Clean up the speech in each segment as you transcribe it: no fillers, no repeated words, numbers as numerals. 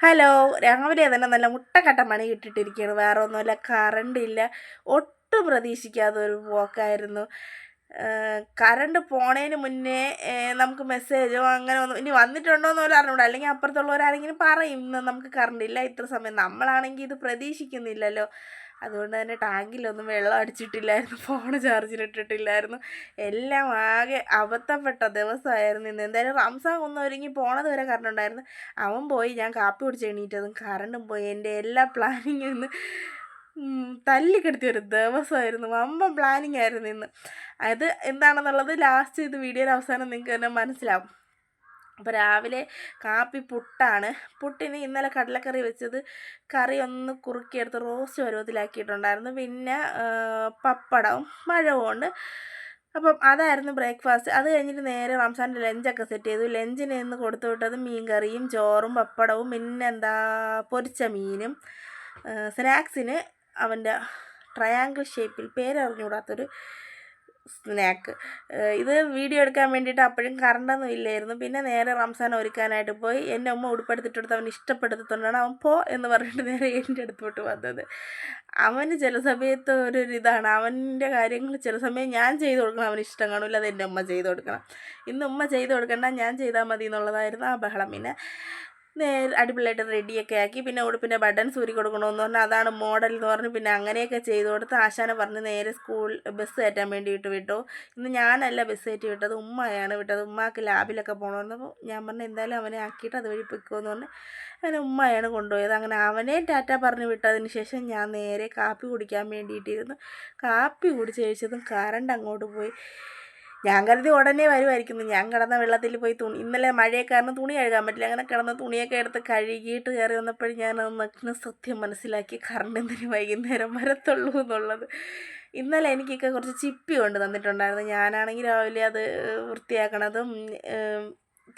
Hello, രാവിലെ തന്നെ നല്ല മുട്ടക്കട്ട മണി കിട്ടിയിട്ടിരിക്കുകയാണ്. വേറെ ഒന്നുമില്ല, കറണ്ടില്ല. ഒട്ടും പ്രതീക്ഷിക്കാതെ ഒരു പോക്കായിരുന്നു. കറണ്ട് പോണതിന് മുന്നേ നമുക്ക് മെസ്സേജോ അങ്ങനെ ഒന്നും ഇനി വന്നിട്ടുണ്ടോ എന്ന് പോലും അറിഞ്ഞൂടാ. അല്ലെങ്കിൽ അപ്പുറത്തുള്ളവരാരെങ്കിലും പറയും ഇന്ന് നമുക്ക് കറണ്ടില്ല ഇത്ര സമയം. നമ്മളാണെങ്കിൽ ഇത് പ്രതീക്ഷിക്കുന്നില്ലല്ലോ. അതുകൊണ്ട് തന്നെ ടാങ്കിലൊന്നും വെള്ളം അടിച്ചിട്ടില്ലായിരുന്നു, ഫോൺ ചാർജിലിട്ടിട്ടില്ലായിരുന്നു. എല്ലാം ആകെ അബദ്ധപ്പെട്ട ദിവസമായിരുന്നു ഇന്ന്. എന്തായാലും റംസാൻ ഒന്ന് ഒരുങ്ങി പോണത് വരെ കറണ്ട് ഉണ്ടായിരുന്നു. അവൻ പോയി, ഞാൻ കാപ്പി കുടിച്ച് എണീറ്റതും കറണ്ടും പോയി. എൻ്റെ എല്ലാ പ്ലാനിങ്ങും ഇന്ന് തല്ലിക്കെടുത്തിയ ഒരു ദിവസമായിരുന്നു. വമ്പൻ പ്ലാനിങ് ആയിരുന്നു ഇന്ന്. അത് എന്താണെന്നുള്ളത് ലാസ്റ്റ് ഇത് വീഡിയോയുടെ അവസാനം നിങ്ങൾക്ക് തന്നെ മനസ്സിലാവും. അപ്പോൾ രാവിലെ കാപ്പി പുട്ടാണ്. പുട്ടിന് ഇന്നലെ കടലക്കറി വെച്ചത് കറി ഒന്ന് കുറുക്കിയെടുത്ത് റോസ്റ്റ് പരുവത്തിലാക്കിയിട്ടുണ്ടായിരുന്നു. പിന്നെ പപ്പടവും മഴവും ഉണ്ട്. അപ്പം അതായിരുന്നു ബ്രേക്ക്ഫാസ്റ്റ്. അത് കഴിഞ്ഞിട്ട് നേരെ റംസാൻ്റെ ലഞ്ചൊക്കെ സെറ്റ് ചെയ്തു. ലഞ്ചിന് ഇന്ന് കൊടുത്തു വിട്ടത് മീൻ കറിയും ചോറും പപ്പടവും പിന്നെന്താ പൊരിച്ച മീനും. സ്നാക്സിന് അവൻ്റെ ട്രയാങ്കിൾ ഷേപ്പിൽ പേരറിഞ്ഞുകൂടാത്തൊരു സ്നാക്ക്. ഇത് വീഡിയോ എടുക്കാൻ വേണ്ടിയിട്ട് അപ്പോഴും കറണ്ടൊന്നും ഇല്ലായിരുന്നു. പിന്നെ നേരെ റംസാൻ ഒരുക്കാനായിട്ട് പോയി. എൻ്റെ ഉമ്മ ഉടുപ്പെടുത്തിട്ടെടുത്ത് അവന് ഇഷ്ടപ്പെടുത്തിക്കൊണ്ടാണ് അവൻ പോ എന്ന് പറഞ്ഞിട്ട് നേരെ എൻ്റെ അടുത്തോട്ട് വന്നത്. അവന് ചില സമയത്ത് ഒരു ഇതാണ്, അവൻ്റെ കാര്യങ്ങൾ ചില സമയം ഞാൻ ചെയ്ത് കൊടുക്കണം. അവന് ഇഷ്ടം കാണില്ല, അത് എൻ്റെ ഉമ്മ ചെയ്ത് കൊടുക്കണം. ഇന്ന് ഉമ്മ ചെയ്ത് കൊടുക്കണ്ട, ഞാൻ ചെയ്താൽ മതി എന്നുള്ളതായിരുന്നു ആ ബഹളം. പിന്നെ നേരെ അടിപൊളിയായിട്ട് റെഡിയൊക്കെ ആക്കി. പിന്നെ ഉടുപ്പിൻ്റെ ബട്ടൺസ് ഊരി കൊടുക്കണമെന്ന് പറഞ്ഞാൽ അതാണ് മോഡൽ എന്ന് പറഞ്ഞ് പിന്നെ അങ്ങനെയൊക്കെ ചെയ്ത് കൊടുത്ത് ആശാനെ പറഞ്ഞ് നേരെ ബസ് കയറ്റാൻ വേണ്ടിയിട്ട് വിട്ടു. ഇന്ന് ഞാനല്ല ബസ് കയറ്റി വിട്ടത്, ഉമ്മയാണ് വിട്ടത്. ഉമ്മാക്ക് ലാബിലൊക്കെ പോകണമെന്ന് ഞാൻ പറഞ്ഞു എന്തായാലും അവനെ ആക്കിയിട്ട് അതുവഴി പൊയ്ക്കുമെന്ന് പറഞ്ഞ് അങ്ങനെ ഉമ്മയാണ് കൊണ്ടുപോയത്. അങ്ങനെ അവനെ ടാറ്റ പറഞ്ഞ് വിട്ടതിന് ശേഷം ഞാൻ നേരെ കാപ്പി കുടിക്കാൻ വേണ്ടിയിട്ടിരുന്നു. കാപ്പി കുടിച്ച് കഴിച്ചതും കറണ്ട് അങ്ങോട്ട് പോയി. ഞാൻ കരുതി ഉടനെ വരുമായിരിക്കുന്നു. ഞാൻ കിടന്ന വെള്ളത്തിൽ പോയി ഇന്നലെ മഴയൊക്കെ കാരണം തുണി കഴുകാൻ പറ്റില്ല. അങ്ങനെ കിടന്ന തുണിയൊക്കെ എടുത്ത് കഴുകിയിട്ട് കയറി വന്നപ്പോഴും ഞാൻ നഗ്ന സത്യം മനസ്സിലാക്കി, കറണ്ട് എന്തിനു വൈകുന്നേരം വരത്തുള്ളൂ എന്നുള്ളത്. ഇന്നലെ എനിക്കൊക്കെ കുറച്ച് ചിപ്പി കൊണ്ട് തന്നിട്ടുണ്ടായിരുന്നു. ഞാനാണെങ്കിൽ രാവിലെ അത് വൃത്തിയാക്കണതും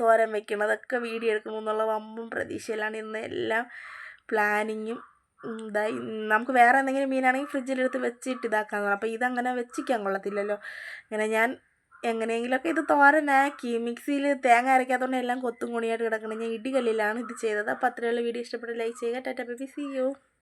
തോരൻ വയ്ക്കണതൊക്കെ വീഡിയോ എടുക്കണമെന്നുള്ള വമ്പും പ്രതീക്ഷയിലാണ് ഇന്ന് എല്ലാം പ്ലാനിങ്ങും. ഇതായി നമുക്ക് വേറെ എന്തെങ്കിലും മീനാണെങ്കിൽ ഫ്രിഡ്ജിലെടുത്ത് വെച്ചിട്ട് ഇതാക്കാമെന്ന്. അപ്പോൾ ഇതങ്ങനെ വെച്ചിക്കാൻ കൊള്ളത്തില്ലല്ലോ. ഇങ്ങനെ ഞാൻ എങ്ങനെയെങ്കിലുമൊക്കെ ഇത് തോരനാക്കി. മിക്സിയിൽ തേങ്ങ അരയ്ക്കാത്തതുകൊണ്ട് എല്ലാം കൊത്തും കൊണിയായിട്ട് കിടക്കണം. ഞാൻ ഇടികല്ലിലാണ് ഇത് ചെയ്തത്. അപ്പോൾ അത്രയുള്ള വീഡിയോ ഇഷ്ടപ്പെട്ട് ലൈക്ക് ചെയ്യുക. Tata bye bye, see U.